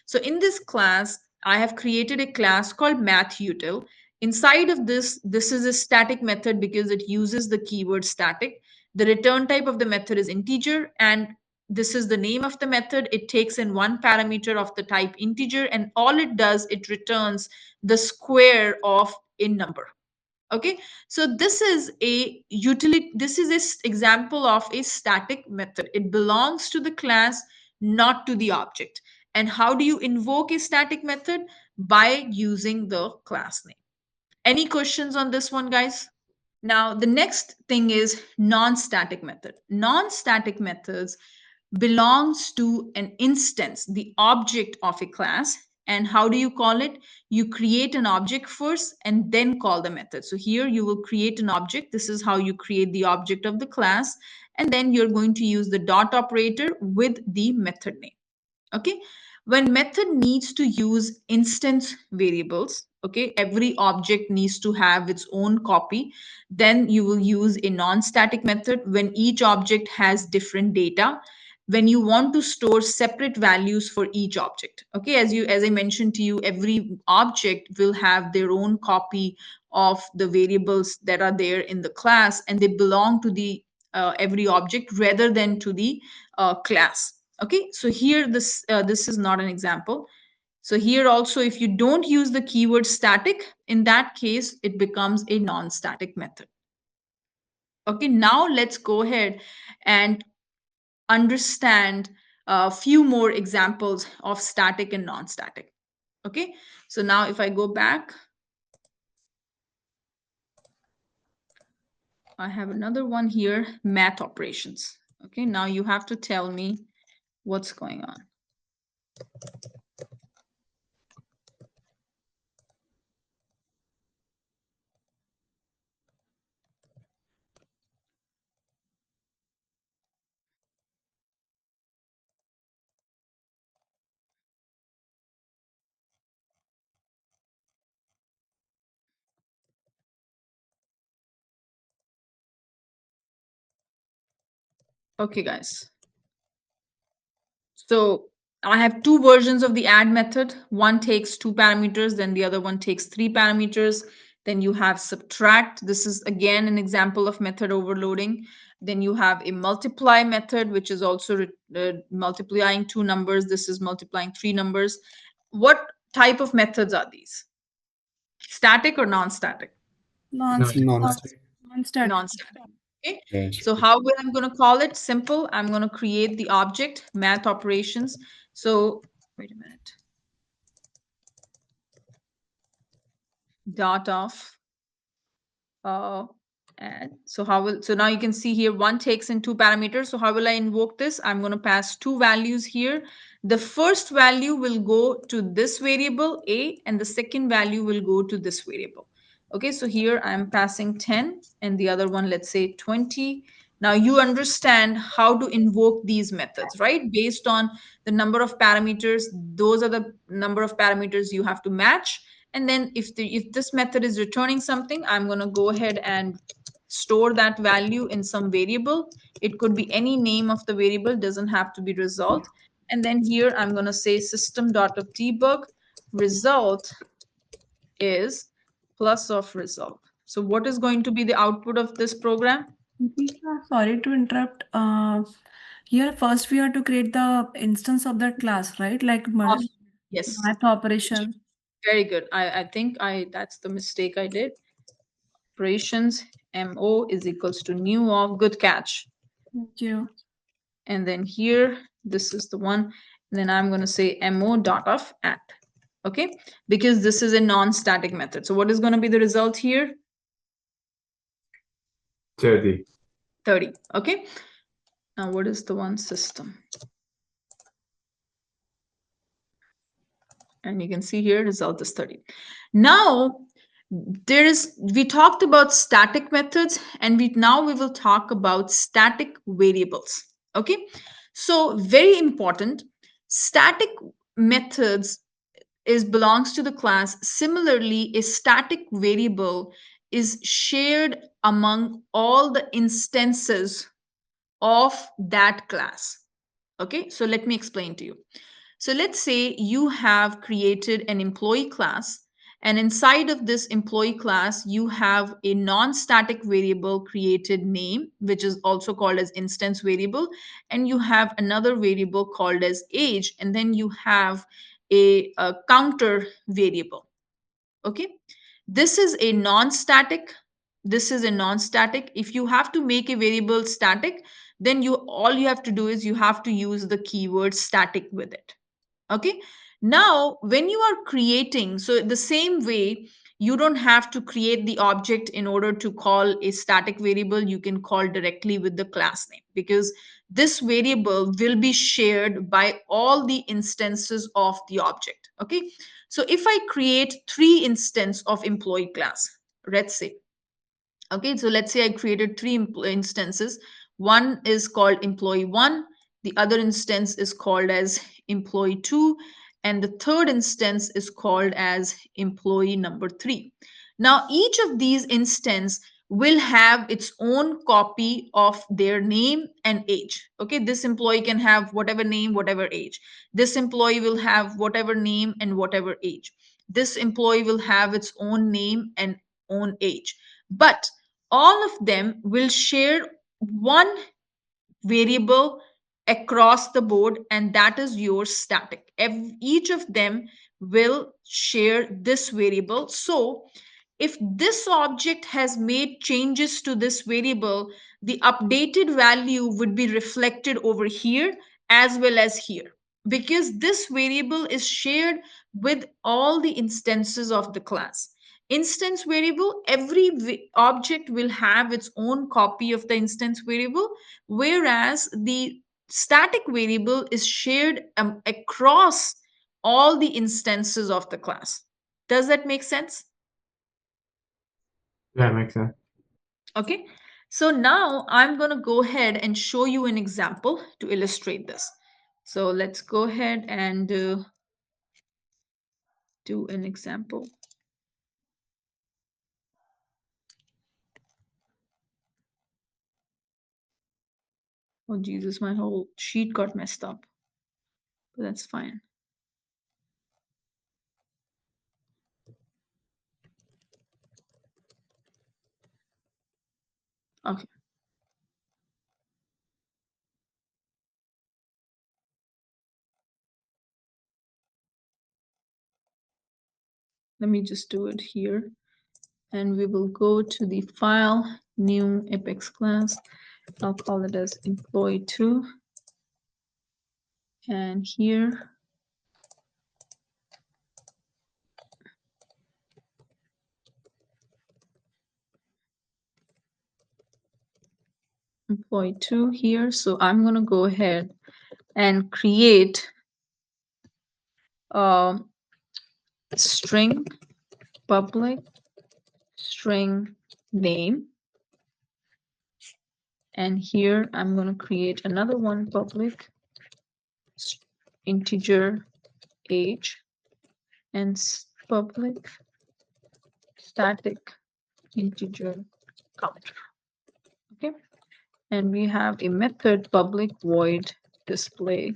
[SPEAKER 1] So in this class, I have created a class called mathUtil. Inside of this is a static method because it uses the keyword static. The return type of the method is integer, and this is the name of the method. It takes in one parameter of the type integer, and all it does, it returns the square of a number. Okay, so this is a utility, this is an example of a static method. It belongs to the class, not to the object. And how do you invoke a static method? By using the class name. Any questions on this one, guys? Now, the next thing is non-static method. Non-static methods belongs to an instance, the object of a class. And how do you call it? You create an object first and then call the method. So here you will create an object. This is how you create the object of the class. And then you're going to use the dot operator with the method name. Okay, when method needs to use instance variables, okay, every object needs to have its own copy, then you will use a non-static method when each object has different data, when you want to store separate values for each object. Okay, as I mentioned to you, every object will have their own copy of the variables that are there in the class, and they belong to the every object rather than to the class. Okay, so here this is not an example. So here also, if you don't use the keyword static, in that case it becomes a non-static method. Okay, now let's go ahead and understand a few more examples of static and non-static. Okay, so now if I go back, I have another one here, math operations. Okay, now you have to tell me what's going on. Okay, guys. So I have two versions of the add method. One takes two parameters, then the other one takes three parameters. Then you have subtract. This is again an example of method overloading. Then you have a multiply method, which is also multiplying two numbers. This is multiplying three numbers. What type of methods are these? Static or non-static?
[SPEAKER 2] Non-static.
[SPEAKER 5] Non-static.
[SPEAKER 2] Non-static.
[SPEAKER 1] Non-static. Okay.
[SPEAKER 5] Yes.
[SPEAKER 1] So how will I'm going to call it? Simple. I'm going to create the object, math operations. So wait a minute. Dot of add. So how will, so now you can see here one takes in two parameters. So how will I invoke this? I'm going to pass two values here. The first value will go to this variable a, and the second value will go to this variable. Okay, so here I'm passing 10 and the other one, let's say 20. Now you understand how to invoke these methods, right? Based on the number of parameters, those are the number of parameters you have to match. And then if this method is returning something, I'm going to go ahead and store that value in some variable. It could be any name of the variable, doesn't have to be result. And then here I'm going to say system.debug result is plus of result. So what is going to be the output of this program?
[SPEAKER 2] Deepika, sorry to interrupt. Here first we have to create the instance of that class, right? Like
[SPEAKER 1] Awesome. Yes.
[SPEAKER 2] math operation.
[SPEAKER 1] Very good. I think that's the mistake I did. Operations mo is equals to new of, good catch.
[SPEAKER 2] Thank you.
[SPEAKER 1] And then here, this is the one. And then I'm going to say mo dot of at. Okay, because this is a non-static method. So what is going to be the result here?
[SPEAKER 3] 30.
[SPEAKER 1] 30. Okay. Now what is the one system? And you can see here result is 30. Now we talked about static methods, and we will talk about static variables. Okay, so very important, static methods belongs to the class. Similarly, a static variable is shared among all the instances of that class. Okay, so let me explain to you. So let's say you have created an employee class, and inside of this employee class, you have a non-static variable created name, which is also called as instance variable, and you have another variable called as age, and then you have a counter variable. Okay, this is a non-static. This is a non-static. If you have to make a variable static, then all you have to do is you have to use the keyword static with it. Okay, now when you are creating, so the same way, you don't have to create the object in order to call a static variable. You can call directly with the class name, because this variable will be shared by all the instances of the object. Okay, so if I create 3 instances of employee class, let's say, okay, so let's say I created 3 instances. One is called employee 1, the other instance is called as employee 2, and the third instance is called as employee number 3. Now each of these instances will have its own copy of their name and age. Okay, this employee can have whatever name, whatever age. This employee will have whatever name and whatever age. This employee will have its own name and own age. But all of them will share one variable across the board, and that is your static. Each of them will share this variable. So if this object has made changes to this variable, the updated value would be reflected over here as well as here, because this variable is shared with all the instances of the class. Instance variable, every object will have its own copy of the instance variable, whereas the static variable is shared across all the instances of the class. Does that make sense?
[SPEAKER 3] Yeah, makes sense.
[SPEAKER 1] Okay, so now I'm going to go ahead and show you an example to illustrate this. So let's go ahead and do an example. Oh, Jesus, my whole sheet got messed up. But that's fine. Okay. Let me just do it here. And we will go to the file, new Apex class. I'll call it as employee2. And here, employee2 here. So I'm going to go ahead and create a string public string name. And here I'm going to create another one, public integer age and public static integer counter. Okay. And we have a method public void display.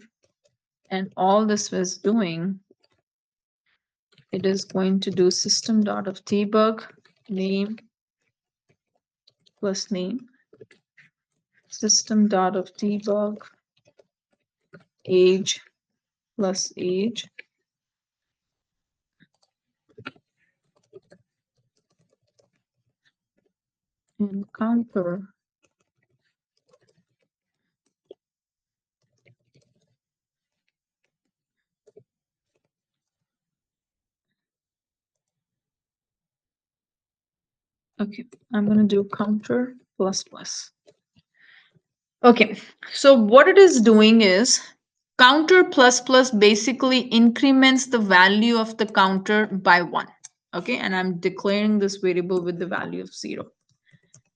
[SPEAKER 1] And all this was doing, it is going to do system.of_debug name plus name, system.of_debug age plus age, and counter okay, I'm going to do counter plus plus. Okay, so what it is doing is counter plus plus basically increments the value of the counter by 1. Okay, and I'm declaring this variable with the value of 0.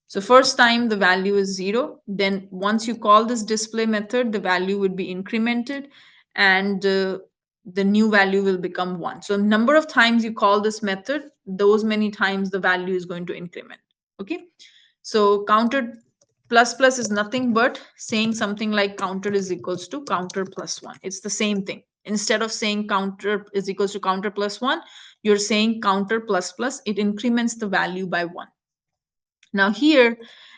[SPEAKER 1] So first time the value is 0, then once you call this display method, the value would be incremented and the new value will become 1. So number of times you call this method, those many times the value is going to increment. Okay, so counter plus plus is nothing but saying something like counter is equals to counter plus 1. It's the same thing. Instead of saying counter is equals to counter plus 1, you're saying counter plus plus. It increments the value by 1. Now here,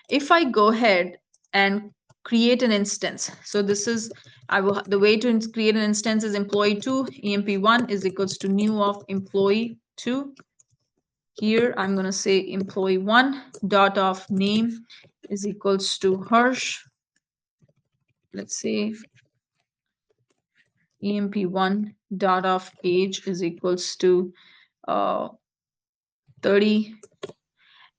[SPEAKER 1] if I go ahead and create an instance, so this is, the way to create an instance is employee2 emp1 is equals to new of employee2. Here I'm going to say employee1 dot of name is equals to Harsh. Let's say emp1 dot of age is equals to 30.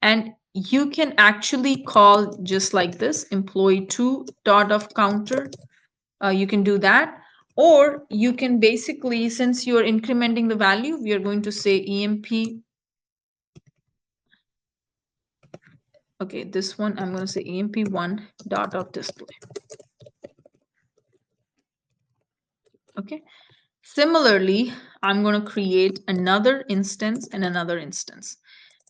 [SPEAKER 1] And you can actually call just like this employee2 dot of counter. You can do that, or you can basically, since you're incrementing the value, we are going to say emp. Okay, this one I'm going to say emp1 dot of display. Okay, similarly I'm going to create another instance and another instance.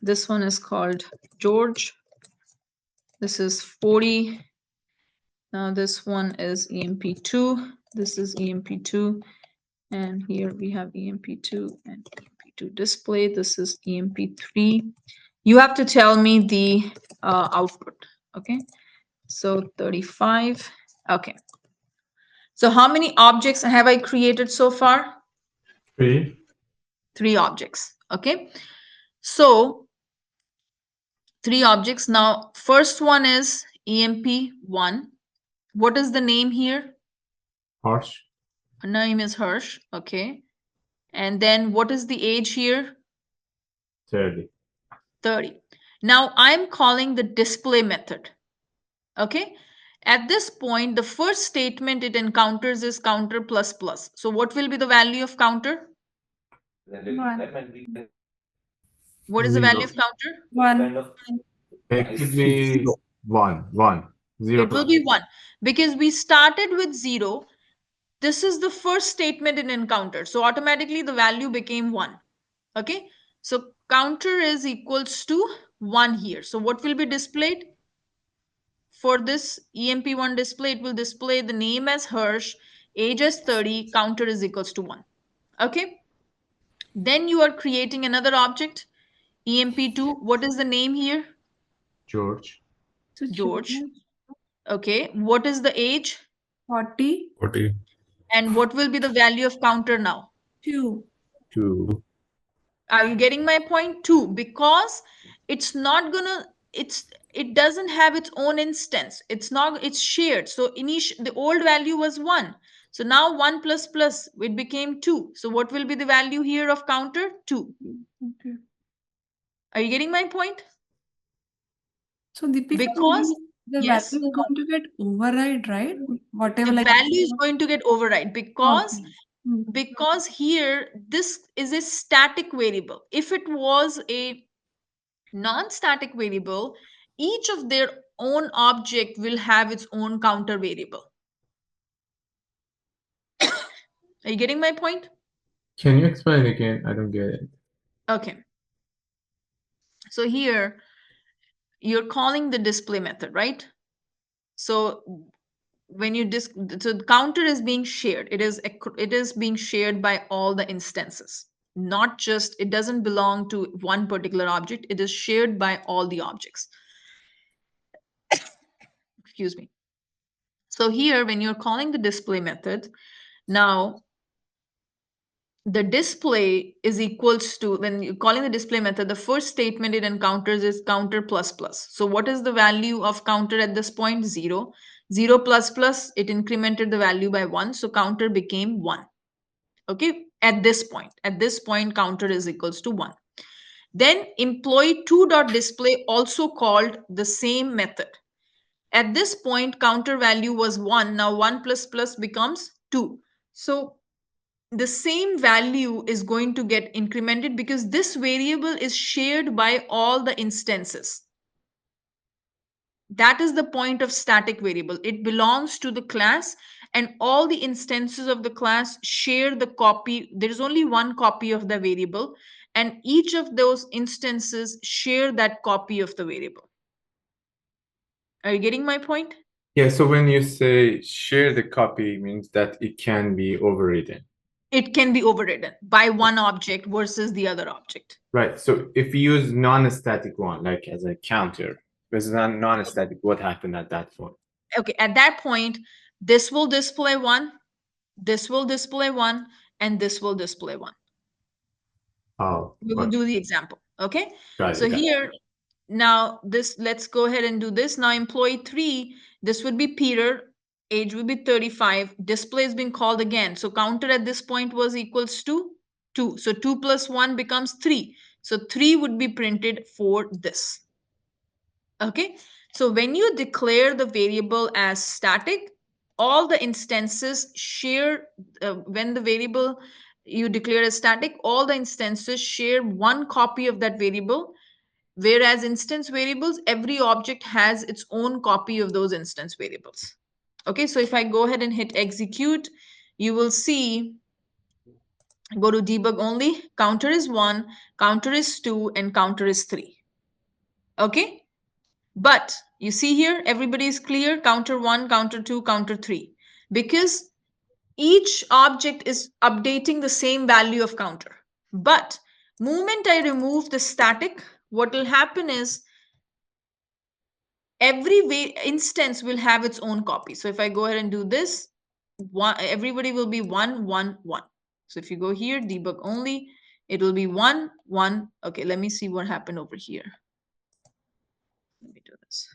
[SPEAKER 1] This one is called George. This is 40. Now this one is emp2. This is emp2, and here we have emp2 and emp2 display. This is emp3. You have to tell me the output. Okay, so 35. Okay, so how many objects have I created so far?
[SPEAKER 3] 3.
[SPEAKER 1] 3 objects. Okay, so 3 objects. Now first one is emp1. What is the name here?
[SPEAKER 3] Harsh.
[SPEAKER 1] Name is Harsh. Okay, and then what is the age here?
[SPEAKER 3] 30.
[SPEAKER 1] 30. Now I'm calling the display method. Okay, at this point the first statement it encounters is counter plus plus. So what will be the value of counter?
[SPEAKER 2] 1.
[SPEAKER 1] What is the value
[SPEAKER 3] 0.
[SPEAKER 1] of counter?
[SPEAKER 2] 1.
[SPEAKER 3] It could be 1. 1. 0.
[SPEAKER 1] It will be 1 because we started with 0. This is the first statement it encountered, so automatically the value became 1. Okay, so counter is equals to 1 here. So what will be displayed? For this emp1 display, it will display the name as Harsh, age as 30, counter is equals to 1. Okay, then you are creating another object, emp2. What is the name here?
[SPEAKER 3] George.
[SPEAKER 2] So
[SPEAKER 1] George. Okay, what is the age
[SPEAKER 2] 40.
[SPEAKER 5] 40.
[SPEAKER 1] and what will be the value of counter now?
[SPEAKER 2] 2.
[SPEAKER 3] 2.
[SPEAKER 1] Are you getting my point? 2, because it's not gonna, it doesn't have its own instance. It's not, it's shared. So the old value was 1. So now 1 plus plus, it became 2. So what will be the value here of counter? 2.
[SPEAKER 2] Okay.
[SPEAKER 1] Are you getting my point?
[SPEAKER 2] So Deepika,
[SPEAKER 1] Because
[SPEAKER 2] the
[SPEAKER 1] yes,
[SPEAKER 2] value is going to get override, right? Whatever
[SPEAKER 1] the
[SPEAKER 2] like
[SPEAKER 1] value is going to get override because
[SPEAKER 2] Okay. Hmm.
[SPEAKER 1] because here this is a static variable. If it was a non-static variable, each of their own object will have its own counter variable. Are you getting my point?
[SPEAKER 3] Can you explain again? I don't get it.
[SPEAKER 1] Okay. So here you're calling the display method, right? So when you so the counter is being shared, it is being shared by all the instances, not just, it doesn't belong to one particular object, it is shared by all the objects. Excuse me. So here when you're calling the display method, now the display is equals to, when you're calling the display method, the first statement it encounters is counter plus plus. So what is the value of counter at this point? 0. 0 plus plus, it incremented the value by 1, so counter became 1. Okay, at this point counter is equals to 1. Then employee2.display also called the same method. At this point counter value was 1, now 1 plus plus becomes 2. So the same value is going to get incremented because this variable is shared by all the instances. That is the point of static variable. It belongs to the class and all the instances of the class share the copy. There is only one copy of the variable and each of those instances share that copy of the variable. Are you getting my point?
[SPEAKER 3] Yeah, so when you say share the copy, means that it can be overridden.
[SPEAKER 1] It can be overridden by one object versus the other object.
[SPEAKER 3] Right. So if you use non-static one, like as a counter, versus non-static, what happened at that point?
[SPEAKER 1] Okay, at that point, this will display 1, this will display 1, and this will display 1.
[SPEAKER 3] Oh,
[SPEAKER 1] We will do the example. Okay.
[SPEAKER 3] got
[SPEAKER 1] So
[SPEAKER 3] it.
[SPEAKER 1] here, now this, let's go ahead and do this. Now employee 3, this would be Peter, age would be 35, display is being called again. So counter at this point was equals to 2. So 2 plus 1 becomes 3. So 3 would be printed for this. Okay. So when you declare the variable as static, all the instances share, when the variable you declare as static, all the instances share one copy of that variable. Whereas instance variables, every object has its own copy of those instance variables. Okay, so if I go ahead and hit execute, you will see, go to debug only, counter is 1, counter is 2, and counter is 3. Okay, but you see here, everybody is clear, counter 1, counter 2, counter 3, because each object is updating the same value of counter. But moment I remove the static, what will happen is every instance will have its own copy. So if I go ahead and do this, everybody will be 1, 1, 1. So if you go here, debug only, it will be 1, 1. Okay, let me see what happened over here. Let me do this.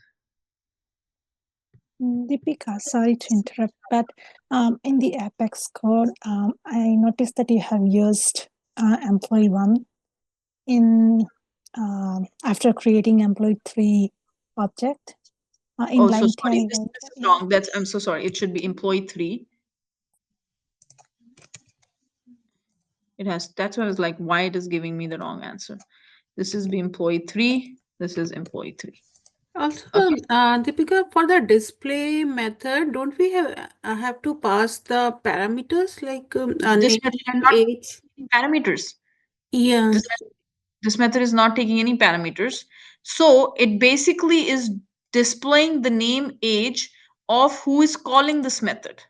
[SPEAKER 7] Deepika, sorry to interrupt, but in the Apex code, I noticed that you have used employee 1 in after creating employee 3 object in
[SPEAKER 1] Oh, so
[SPEAKER 7] line
[SPEAKER 1] sorry,
[SPEAKER 7] 10.
[SPEAKER 1] this
[SPEAKER 7] Right?
[SPEAKER 1] is wrong. I'm so sorry. It should be employee 3. It has, that's why I was like, why it is giving me the wrong answer. This is the employee 3. This is employee 3.
[SPEAKER 8] Also,
[SPEAKER 1] Okay.
[SPEAKER 8] Deepika, for the display method, don't we have to pass the parameters like
[SPEAKER 1] This
[SPEAKER 8] name
[SPEAKER 1] method is
[SPEAKER 8] and
[SPEAKER 1] not
[SPEAKER 8] age?
[SPEAKER 1] taking parameters.
[SPEAKER 8] Yeah.
[SPEAKER 1] This method is not taking any parameters. So it basically is displaying the name age of who is calling this method.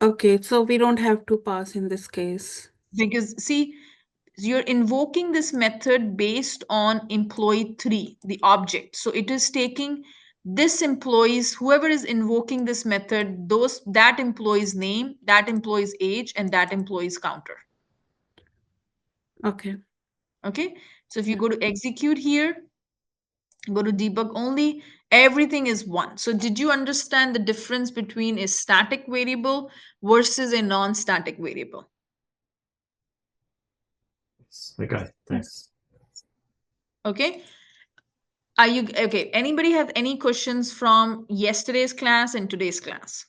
[SPEAKER 8] Okay, so we don't have to pass in this case.
[SPEAKER 1] Because see, you're invoking this method based on employee 3, the object. So it is taking this employee's, whoever is invoking this method, that employee's name, that employee's age, and that employee's counter.
[SPEAKER 8] Okay.
[SPEAKER 1] Okay, so if you go to execute here, go to debug only, everything is 1. So did you understand the difference between a static variable versus a non-static variable?
[SPEAKER 3] I got it. Thanks.
[SPEAKER 1] Okay. Are you okay? Anybody have any questions from yesterday's class and today's class?